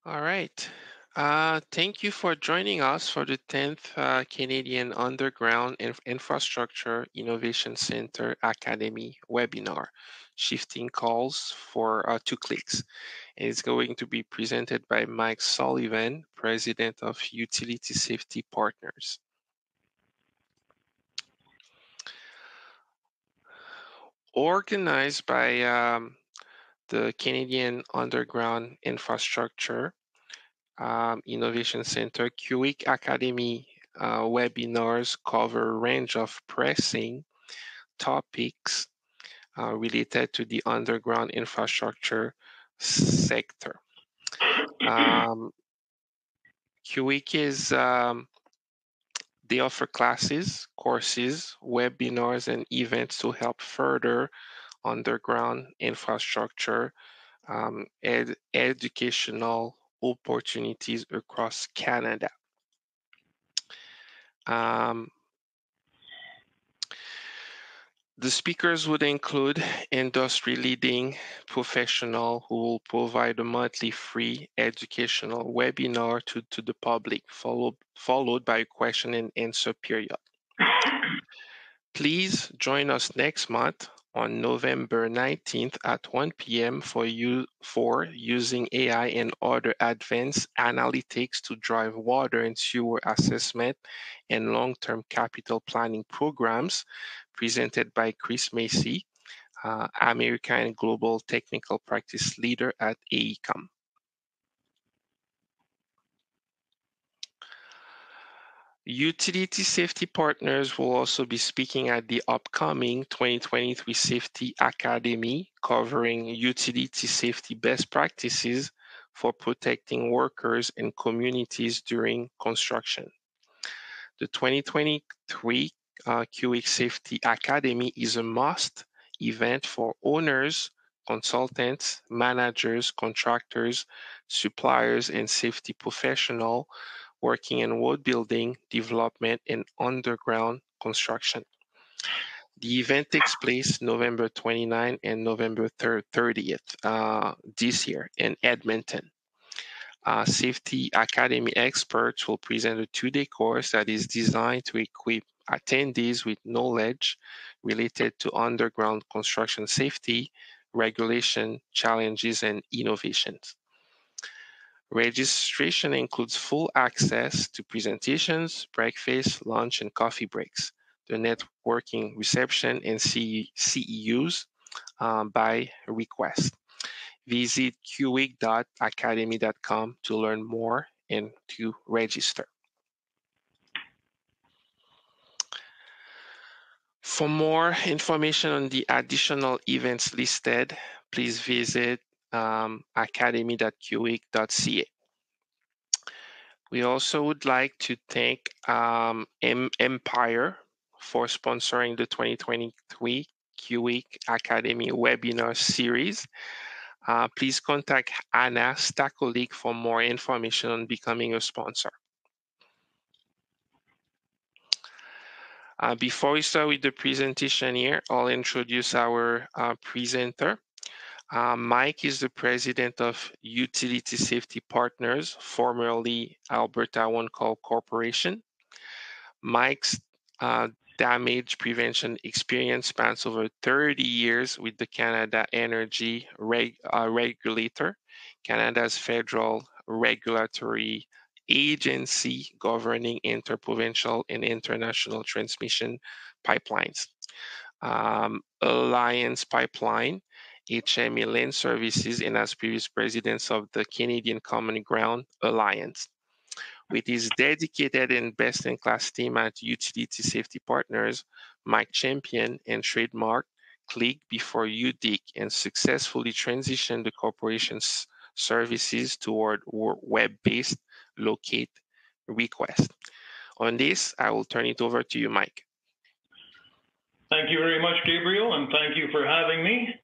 All right. Thank you for joining us for the 10th Canadian Underground Infrastructure Innovation Center Academy webinar, Shifting Calls for 2 Clicks. And it's going to be presented by Mike Sullivan, President of Utility Safety Partners. Organized by the Canadian Underground Infrastructure Innovation Center, CUIIC Academy webinars cover a range of pressing topics related to the underground infrastructure sector. CUIIC is they offer classes, courses, webinars, and events to help further underground infrastructure educational opportunities across Canada. The speakers would include industry-leading professionals who will provide a monthly free educational webinar to the public, followed by a question and answer period. Please join us next month on November 19th at 1 p.m. for using AI and other advanced analytics to drive water and sewer assessment and long-term capital planning programs, presented by Chris Macy, American Global Technical Practice Leader at AECOM. Utility Safety Partners will also be speaking at the upcoming 2023 Safety Academy, covering utility safety best practices for protecting workers and communities during construction. The 2023 CUIIC Safety Academy is a must event for owners, consultants, managers, contractors, suppliers, and safety professionals working in road building, development, and underground construction. The event takes place November 29th and November 30th this year in Edmonton. Safety Academy experts will present a 2-day course that is designed to equip attendees with knowledge related to underground construction safety, regulation, challenges, and innovations. Registration includes full access to presentations, breakfast, lunch, and coffee breaks, the networking reception, and CEUs by request. Visit cuiic.academy.com to learn more and to register. For more information on the additional events listed, please visit academy.cuiic.ca. We also would like to thank Empire for sponsoring the 2023 CUIIC Academy Webinar Series. Please contact Anna Stakolik for more information on becoming a sponsor. Before we start with the presentation here, I'll introduce our presenter. Mike is the president of Utility Safety Partners, formerly Alberta One-Call Corporation. Mike's damage prevention experience spans over 30 years with the Canada Energy Regulator, Canada's federal regulatory agency governing interprovincial and international transmission pipelines. Alliance Pipeline, HMA Land Services, and as previous presidents of the Canadian Common Ground Alliance. With his dedicated and best-in-class team at Utility Safety Partners, Mike championed and trademarked ClickBeforeYouDig and successfully transitioned the corporation's services toward web-based locate request. On this, I will turn it over to you, Mike. Thank you very much, Gabriel, and thank you for having me.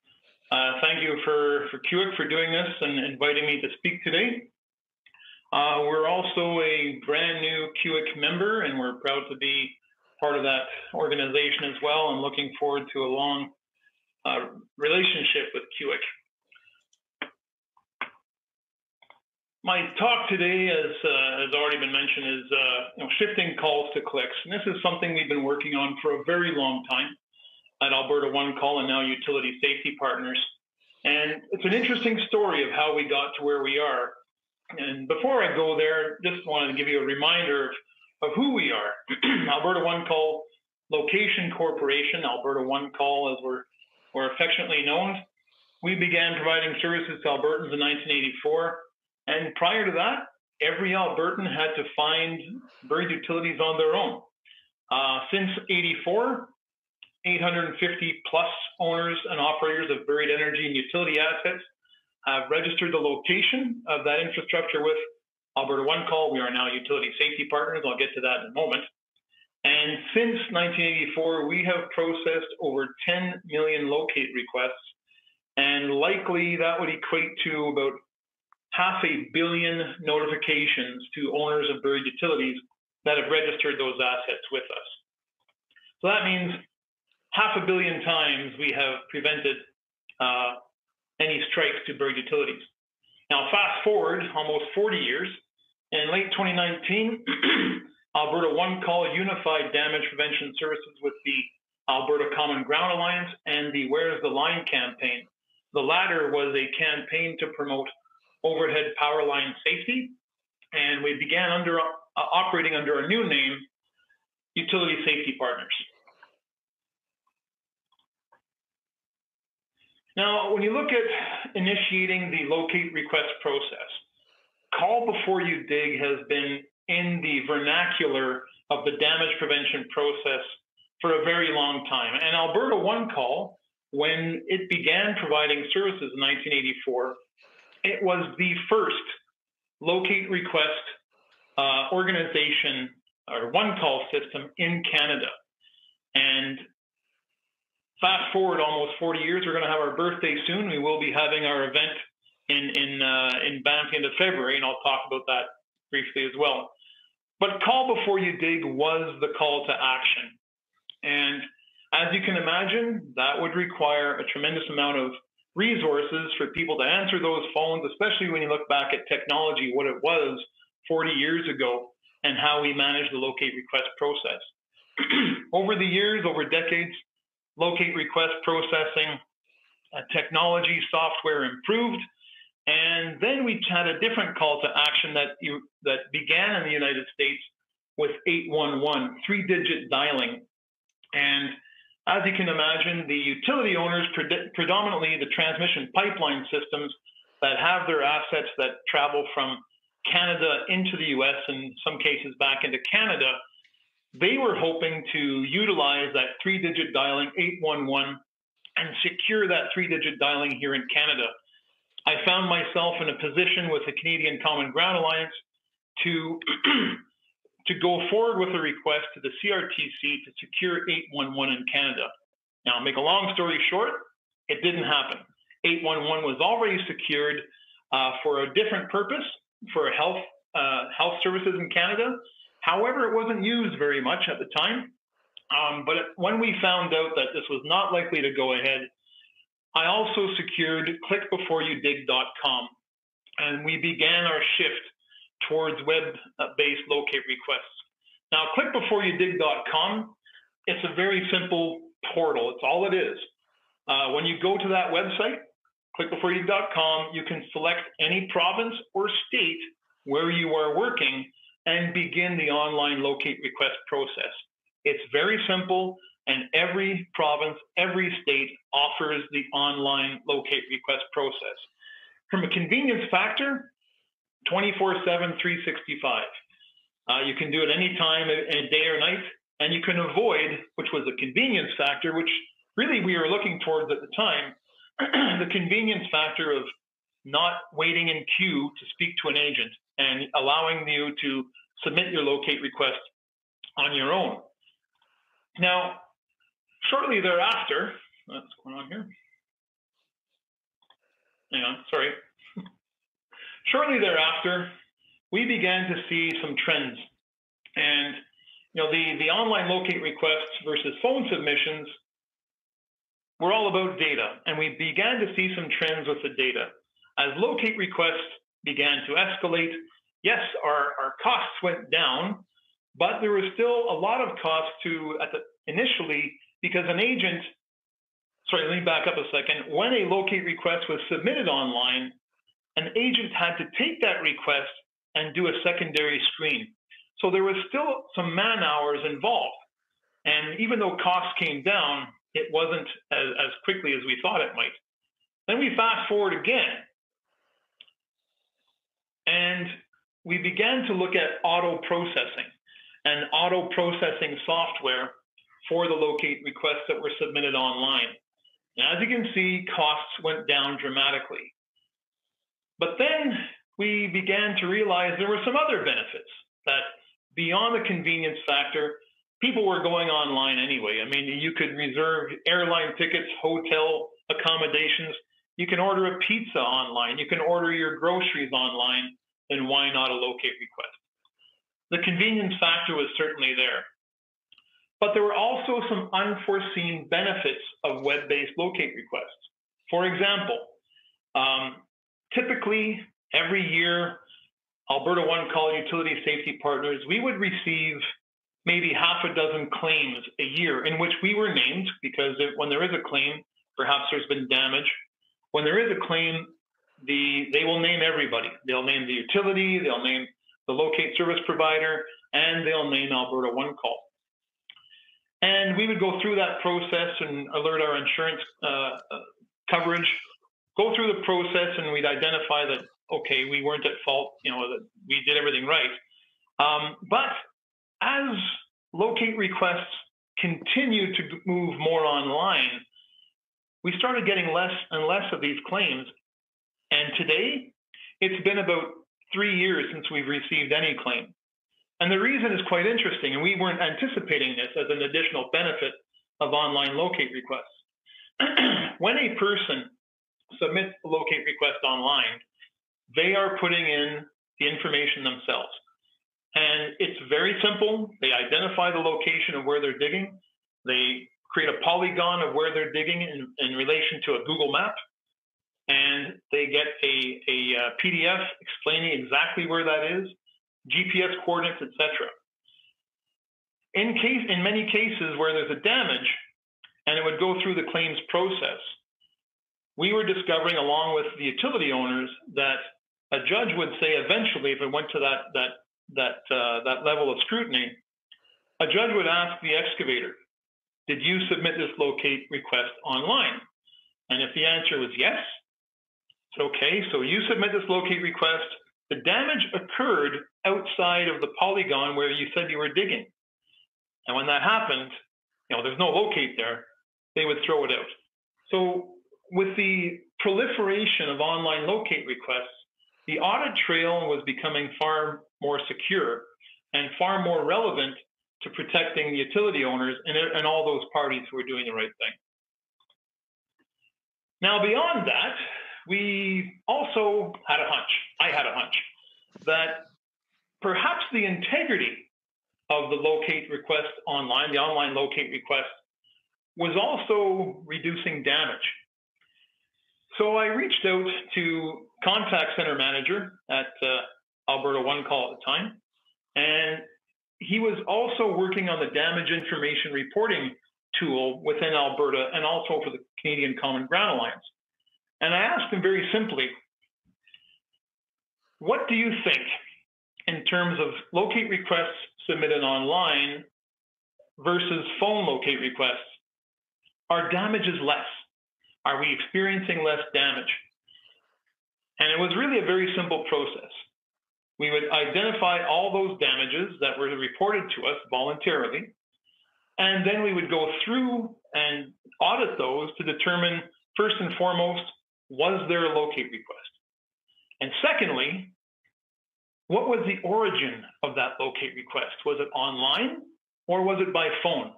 Thank you for CUIIC for doing this and inviting me to speak today. We're also a brand new CUIIC member, and we're proud to be part of that organization as well, and looking forward to a long relationship with CUIIC. My talk today, as has already been mentioned, is shifting calls to clicks. And this is something we've been working on for a very long time at Alberta One-Call and now Utility Safety Partners. And it's an interesting story of how we got to where we are. And before I go there, just wanted to give you a reminder of who we are. Alberta One-Call Location Corporation, Alberta One-Call as we're affectionately known. We began providing services to Albertans in 1984. And prior to that, every Albertan had to find buried utilities on their own. Since 84, 850 plus owners and operators of buried energy and utility assets have registered the location of that infrastructure with Alberta One-Call. We are now Utility Safety Partners. I'll get to that in a moment. And since 1984, we have processed over 10 million locate requests. And likely that would equate to about 500 million notifications to owners of buried utilities that have registered those assets with us. So that means 500 million times we have prevented any strikes to buried utilities. Now, fast forward almost 40 years, in late 2019, Alberta One-Call unified damage prevention services with the Alberta Common Ground Alliance and the Where's the Line campaign. The latter was a campaign to promote overhead power line safety, and we began operating under our new name, Utility Safety Partners. Now, when you look at initiating the locate request process, call before you dig has been in the vernacular of the damage prevention process for a very long time. And Alberta One-Call, when it began providing services in 1984, it was the first locate request organization or one-call system in Canada. And fast forward almost 40 years, we're going to have our birthday soon. We will be having our event in Banff end of February, and I'll talk about that briefly as well. But call before you dig was the call to action. And as you can imagine, that would require a tremendous amount of resources for people to answer those phones, especially when you look back at technology, what it was 40 years ago, and how we managed the locate request process. Over the years, over decades, locate request processing technology software improved, and then we had a different call to action that began in the United States with 811, three-digit dialing. And as you can imagine, the utility owners, predominantly the transmission pipeline systems that have their assets that travel from Canada into the US, in some cases back into Canada, they were hoping to utilize that three-digit dialing, 811, and secure that three-digit dialing here in Canada. I found myself in a position with the Canadian Common Ground Alliance to go forward with a request to the CRTC to secure 811 in Canada. Now, make a long story short, it didn't happen. 811 was already secured for a different purpose, for health services in Canada. However, it wasn't used very much at the time. But when we found out that this was not likely to go ahead, I also secured ClickBeforeYouDig.com, and we began our shift towards web-based locate requests. Now, ClickBeforeYouDig.com, it's a very simple portal. It's all it is. When you go to that website, ClickBeforeYouDig.com, you can select any province or state where you are working and begin the online locate request process. It's very simple, and every province, every state offers the online locate request process. From a convenience factor, 24/7, 365. You can do it anytime, a day or night, and you can avoid, which was a convenience factor, which really we were looking towards at the time, the convenience factor of not waiting in queue to speak to an agent and allowing you to submit your locate request on your own. Now, shortly thereafter, what's going on here? Hang on, sorry. Shortly thereafter, we began to see some trends. And the online locate requests versus phone submissions were all about data. And we began to see some trends with the data. As locate requests began to escalate. Yes, our costs went down, but there was still a lot of cost initially, because an agent, sorry, let me back up a second. When a locate request was submitted online, an agent had to take that request and do a secondary screen. So there was still some man hours involved. And even though costs came down, it wasn't as quickly as we thought it might. Then we fast forward again, and we began to look at auto processing and auto processing software for the locate requests that were submitted online. And as you can see, costs went down dramatically. But then we began to realize there were some other benefits, that beyond the convenience factor, people were going online anyway. I mean, you could reserve airline tickets, hotel accommodations. You can order a pizza online. You can order your groceries online. Then why not a locate request? The convenience factor was certainly there. But there were also some unforeseen benefits of web-based locate requests. For example, typically every year, Alberta One-Call Utility Safety Partners, we would receive maybe half a dozen claims a year in which we were named, because when there is a claim, perhaps there's been damage. When there is a claim, they will name everybody. They'll name the utility, they'll name the locate service provider, and they'll name Alberta One-Call. And we would go through that process and alert our insurance coverage, go through the process, and we'd identify that, okay, we weren't at fault, that we did everything right. But as locate requests continued to move more online, we started getting less and less of these claims. And today, it's been about 3 years since we've received any claim. And the reason is quite interesting, and we weren't anticipating this as an additional benefit of online locate requests. When a person submits a locate request online, they are putting in the information themselves. And it's very simple. They identify the location of where they're digging. They create a polygon of where they're digging in relation to a Google map. And they get a PDF explaining exactly where that is, GPS coordinates, etc. In many cases where there's a damage, and it would go through the claims process, we were discovering, along with the utility owners, that a judge would say eventually, if it went to that level of scrutiny, a judge would ask the excavator, did you submit this locate request online? And if the answer was yes, okay, so you submit this locate request, the damage occurred outside of the polygon where you said you were digging. And when that happened, there's no locate there, they would throw it out. So with the proliferation of online locate requests, the audit trail was becoming far more secure and far more relevant to protecting the utility owners and all those parties who are doing the right thing. Now, beyond that, we also had a hunch, I had a hunch, that perhaps the integrity of the locate request online, the online locate request, was also reducing damage. So I reached out to contact center manager at Alberta One-Call at the time, and he was also working on the damage information reporting tool within Alberta and also for the Canadian Common Ground Alliance. And I asked him very simply, what do you think in terms of locate requests submitted online versus phone locate requests? Are damages less? Are we experiencing less damage? And it was really a very simple process. We would identify all those damages that were reported to us voluntarily, and then we would go through and audit those to determine, first and foremost, was there a locate request? And secondly, what was the origin of that locate request? Was it online or was it by phone?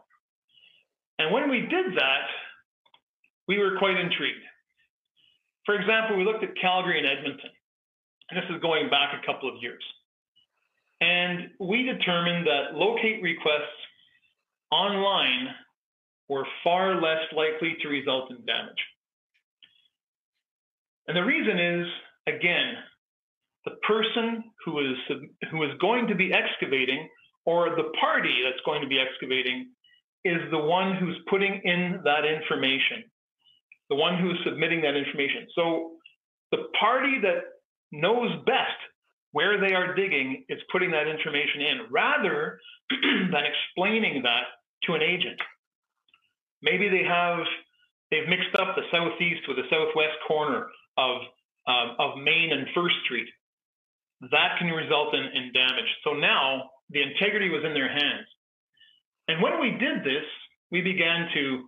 And when we did that, we were quite intrigued. For example, we looked at Calgary and Edmonton, and this is going back a couple of years. And we determined that locate requests online were far less likely to result in damage. And the reason is, again, the person who is going to be excavating, or the party that's going to be excavating, is the one who's putting in that information, the one who's submitting that information. So the party that knows best where they are digging is putting that information in, rather than explaining that to an agent. Maybe they've mixed up the southeast with the southwest corner of Main and First Street. That can result in damage. So now the integrity was in their hands. And when we did this, we began to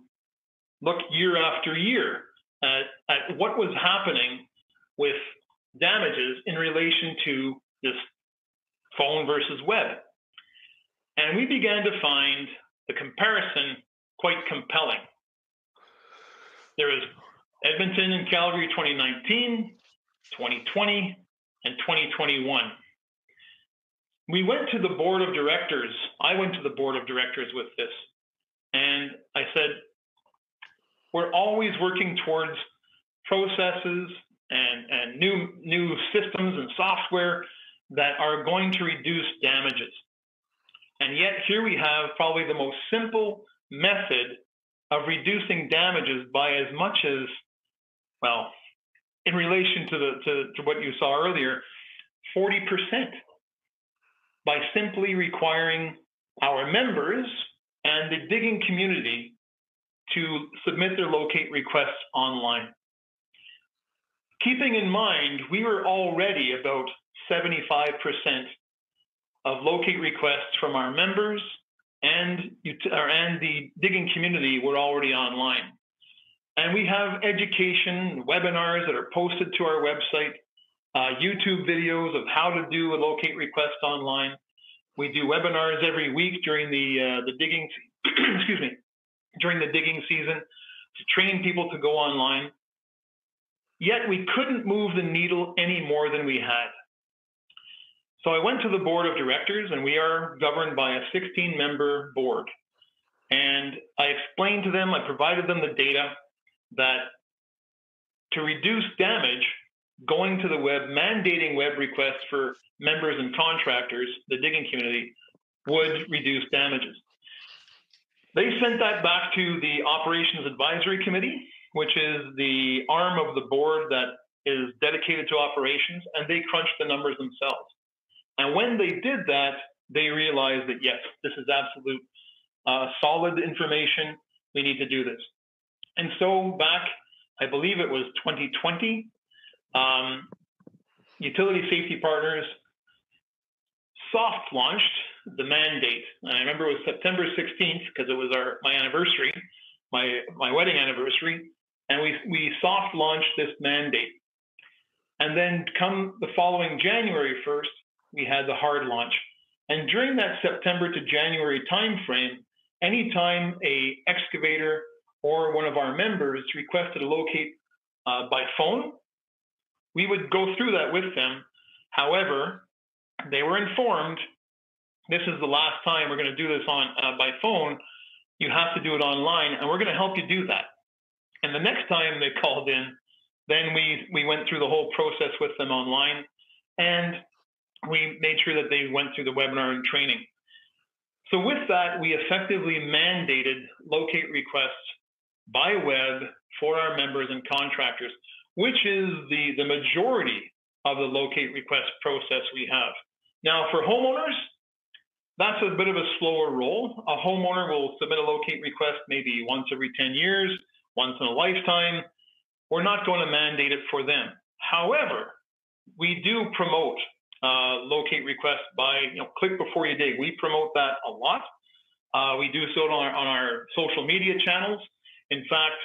look year after year at what was happening with damages in relation to this phone versus web. And we began to find the comparison quite compelling. There was Edmonton and Calgary 2019, 2020, and 2021. We went to the board of directors. I went to the board of directors with this. And I said, we're always working towards processes and new systems and software that are going to reduce damages. And yet here we have probably the most simple method of reducing damages by as much as, well, in relation to what you saw earlier, 40%, by simply requiring our members and the digging community to submit their locate requests online. Keeping in mind, we were already about 75% of locate requests from our members and the digging community were already online. And we have education webinars that are posted to our website, YouTube videos of how to do a locate request online. We do webinars every week during the digging, excuse me, during the digging season to train people to go online. Yet we couldn't move the needle any more than we had. So I went to the board of directors, and we are governed by a 16-member board. And I explained to them, I provided them the data that to reduce damage, going to the web, mandating web requests for members and contractors, the digging community, would reduce damages. They sent that back to the Operations Advisory Committee, which is the arm of the board that is dedicated to operations, and they crunched the numbers themselves. And when they did that, they realized that, yes, this is absolute solid information. We need to do this. And so back, I believe it was 2020, Utility Safety Partners soft launched the mandate. And I remember it was September 16th because it was my anniversary, my wedding anniversary. And we soft launched this mandate. And then come the following January 1st, we had the hard launch. And during that September to January timeframe, anytime a excavator or one of our members requested a locate by phone, we would go through that with them. However, they were informed, this is the last time we're going to do this by phone. You have to do it online, and we're going to help you do that. And the next time they called in, then we went through the whole process with them online, and we made sure that they went through the webinar and training. So with that, we effectively mandated locate requests by web for our members and contractors, which is the majority of the locate request process we have. Now for homeowners, that's a bit of a slower roll. A homeowner will submit a locate request maybe once every 10 years, once in a lifetime. We're not going to mandate it for them. However, we do promote locate requests by click before you dig. We promote that a lot. We do so on our social media channels. In fact,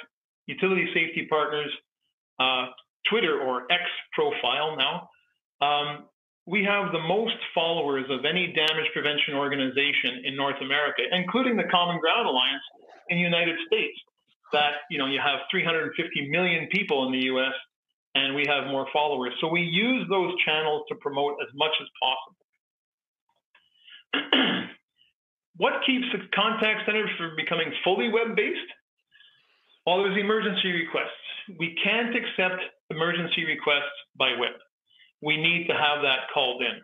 Utility Safety Partners Twitter or X profile now, we have the most followers of any damage prevention organization in North America, including the Common Ground Alliance in the United States. That you have 350 million people in the U.S. and we have more followers. So we use those channels to promote as much as possible. What keeps the contact center from becoming fully web-based? Well, there's emergency requests. We can't accept emergency requests by web. we need to have that called in.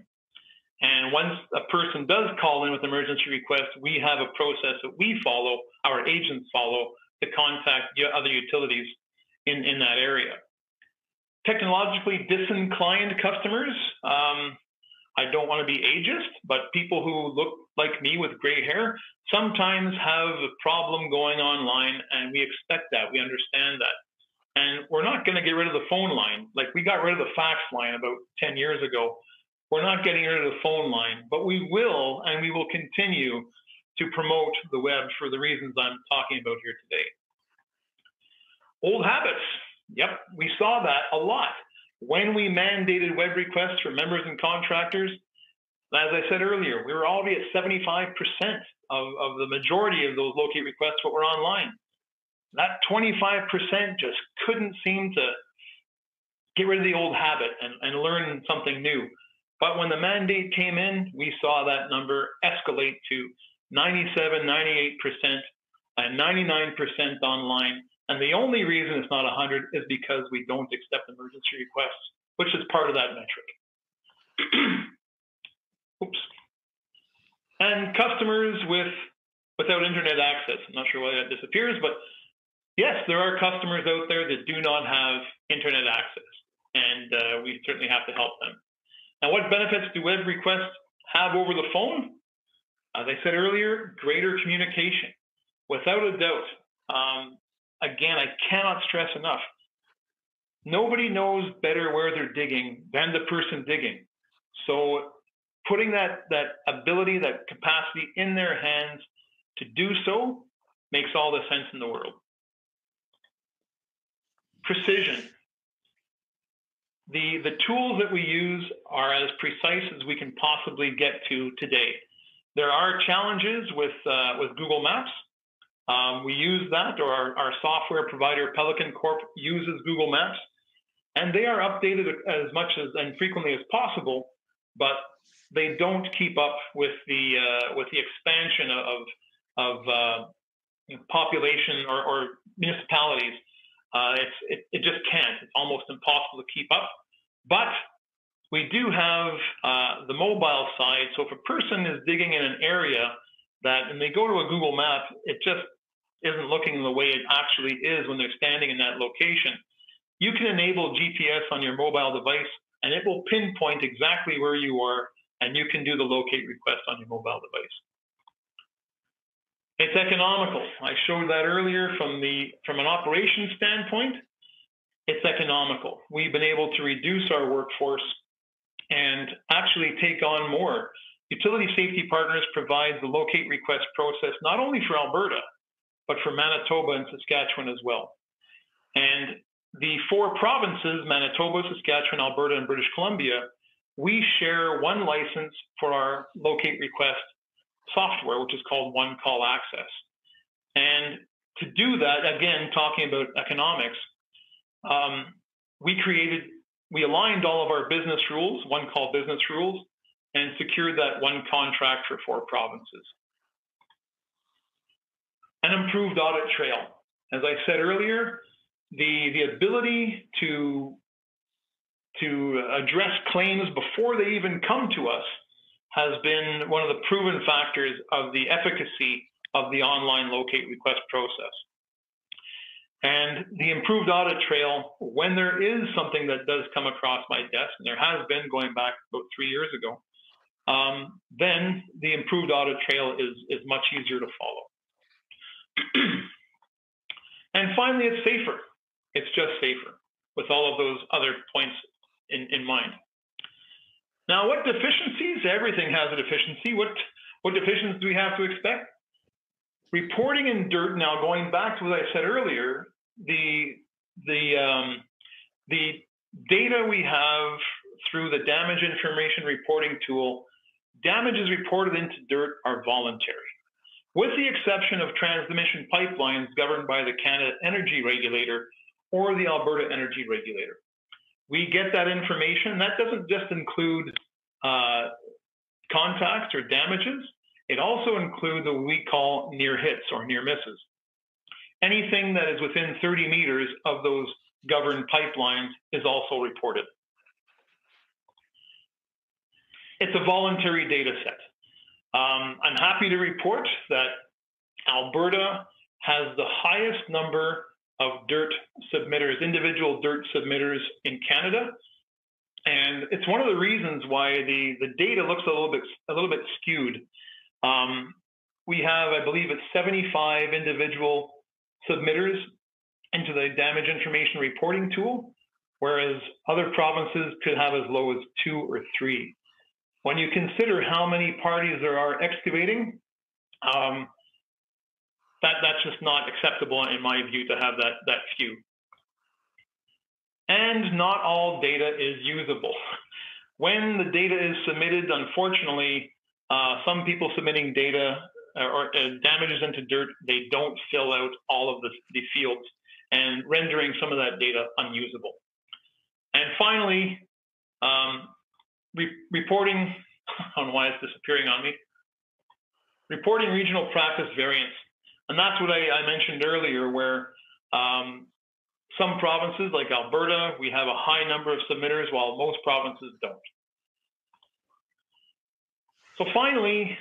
And once a person does call in with emergency request, we have a process that we follow, our agents follow, to contact other utilities in that area. Technologically disinclined customers, I don't want to be ageist, but people who look like me with gray hair sometimes have a problem going online, and we expect that, we understand that. And we're not going to get rid of the phone line. Like, we got rid of the fax line about 10 years ago. We're not getting rid of the phone line, but we will, and we will continue to promote the web for the reasons I'm talking about here today. Old habits. Yep, we saw that a lot. When we mandated web requests for members and contractors, as I said earlier, we were already at 75% of the majority of those locate requests that were online. That 25% just couldn't seem to get rid of the old habit and learn something new. But when the mandate came in, we saw that number escalate to 97, 98%, and 99% online. And the only reason it's not 100 is because we don't accept emergency requests, which is part of that metric. Oops. And customers without internet access. I'm not sure why that disappears, but yes, there are customers out there that do not have internet access, and we certainly have to help them. Now, what benefits do web requests have over the phone? As I said earlier, greater communication. Without a doubt. Again, I cannot stress enough. Nobody knows better where they're digging than the person digging. So putting that ability, that capacity in their hands to do so makes all the sense in the world. Precision. The tools that we use are as precise as we can possibly get to today. There are challenges with Google Maps. We use that, or our software provider, Pelican Corp, uses Google Maps, and they are updated as much as and frequently as possible, but they don't keep up with the expansion of population or municipalities. It just can't. It's almost impossible to keep up. But we do have the mobile side. So if a person is digging in an area and they go to a Google map, it just isn't looking the way it actually is when they're standing in that location. You can enable GPS on your mobile device, and it will pinpoint exactly where you are, and you can do the locate request on your mobile device. It's economical. I showed that earlier from an operations standpoint. It's economical. We've been able to reduce our workforce and actually take on more. Utility Safety Partners provides the locate request process not only for Alberta, but for Manitoba and Saskatchewan as well. And the 4 provinces, Manitoba, Saskatchewan, Alberta, and British Columbia, we share one license for our locate request software, which is called One-Call Access. And to do that, again, talking about economics, we aligned all of our business rules, One-Call business rules, and secured that one contract for 4 provinces. An improved audit trail. As I said earlier, the ability to address claims before they even come to us has been one of the proven factors of the efficacy of the online locate request process. And the improved audit trail, when there is something that does come across my desk, and there has been going back about 3 years ago, then the improved audit trail is much easier to follow. And finally, it's safer. It's just safer with all of those other points in mind. Now, what deficiencies? Everything has a deficiency. What deficiencies do we have to expect? Reporting in dirt. Now, going back to what I said earlier, the data we have through the damage information reporting tool, damages reported into dirt are voluntary, with the exception of transmission pipelines governed by the Canada Energy Regulator or the Alberta Energy Regulator. We get that information. That doesn't just include contacts or damages. It also includes what we call near hits or near misses. Anything that is within 30 meters of those governed pipelines is also reported. it's a voluntary data set. I'm happy to report that Alberta has the highest number of DIRT submitters, individual DIRT submitters in Canada. And it's one of the reasons why the data looks a little bit skewed. We have, I believe it's 75 individual submitters into the damage information reporting tool, whereas other provinces could have as low as 2 or 3. When you consider how many parties there are excavating, that's just not acceptable in my view to have that few. And not all data is usable. When the data is submitted, unfortunately, some people submitting data or damages into DIRT, they don't fill out all of the fields and rendering some of that data unusable. And finally, reporting, I don't know why it's disappearing on me, reporting regional practice variance. And that's what I mentioned earlier, where some provinces like Alberta, we have a high number of submitters while most provinces don't. So finally,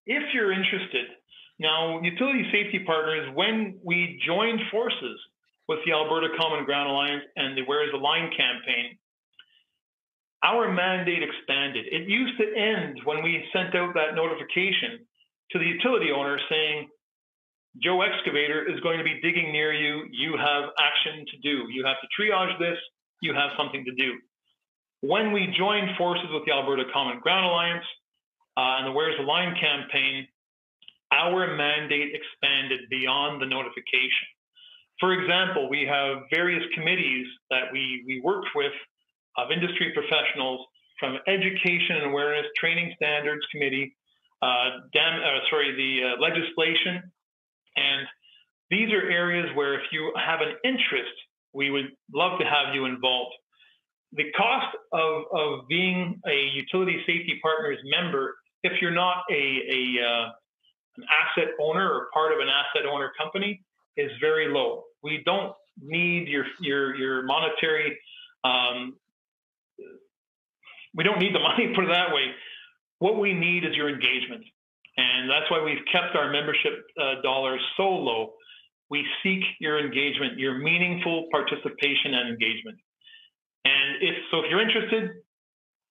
if you're interested, now Utility Safety Partners, when we joined forces with the Alberta Common Ground Alliance and the Where's the Line campaign, our mandate expanded. It used to end when we sent out that notification to the utility owner saying, Joe Excavator is going to be digging near you. You have action to do. You have to triage this. You have something to do. When we joined forces with the Alberta Common Ground Alliance and the Where's the Line campaign, our mandate expanded beyond the notification. For example, we have various committees that we worked with of industry professionals, from Education and Awareness, Training Standards Committee, the legislation. And these are areas where if you have an interest, we would love to have you involved. The cost of being a Utility Safety Partners member, if you're not an asset owner or part of an asset owner company, is very low. We don't need your monetary, we don't need the money, put it that way. What we need is your engagement. And that's why we've kept our membership dollars so low. We seek your engagement, your meaningful participation and engagement. And if you're interested,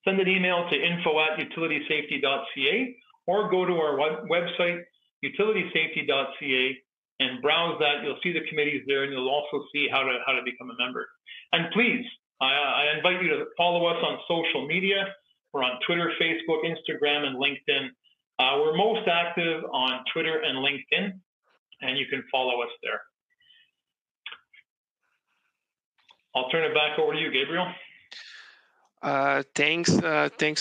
send an email to info@utilitysafety.ca or go to our website, utilitysafety.ca, and browse that. You'll see the committees there, and you'll also see how to become a member. And please, I invite you to follow us on social media. We're on Twitter, Facebook, Instagram, and LinkedIn. We're most active on Twitter and LinkedIn, and you can follow us there. I'll turn it back over to you, Gabriel. Thanks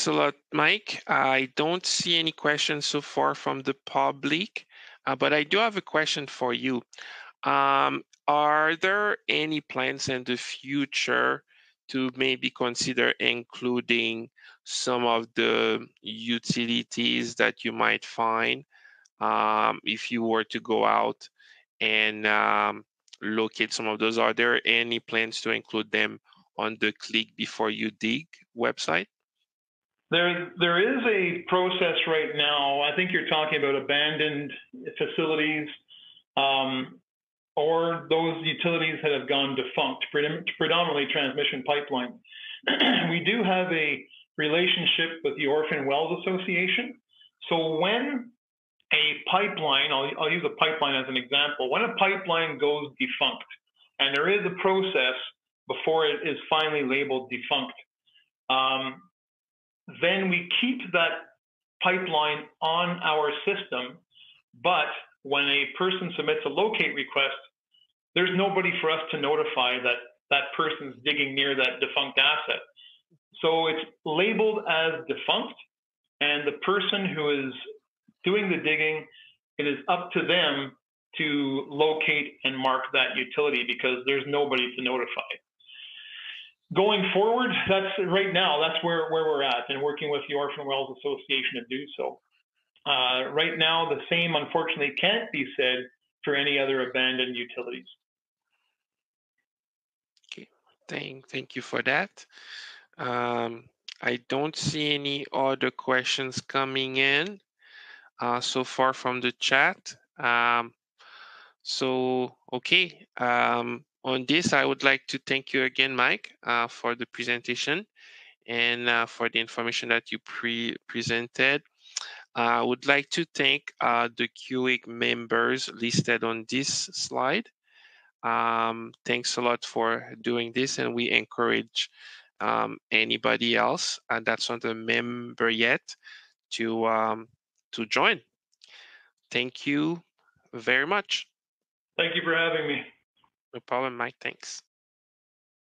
a lot, Mike. I don't see any questions so far from the public, but I do have a question for you. Are there any plans in the future to maybe consider including some of the utilities that you might find if you were to go out and locate some of those? Are there any plans to include them on the ClickBeforeYouDig website? There is a process right now. I think you're talking about abandoned facilities or those utilities that have gone defunct, predominantly transmission pipelines. We do have a relationship with the Orphan Wells Association. So when a pipeline, I'll use a pipeline as an example, when a pipeline goes defunct, and there is a process before it is finally labeled defunct, then we keep that pipeline on our system, but when a person submits a locate request, there's nobody for us to notify that that person's digging near that defunct asset. So it's labeled as defunct, and the person who is doing the digging, it is up to them to locate and mark that utility because there's nobody to notify. Going forward, that's right now, that's where we're at, and working with the Orphan Wells Association to do so. Right now, the same unfortunately can't be said for any other abandoned utilities. Okay, thank you for that. I don't see any other questions coming in so far from the chat. Okay, on this, I would like to thank you again, Mike, for the presentation and for the information that you presented. I would like to thank the CUIIC members listed on this slide. Thanks a lot for doing this, and we encourage anybody else that's not a member yet to join. Thank you very much. Thank you for having me. No problem, Mike. Thanks.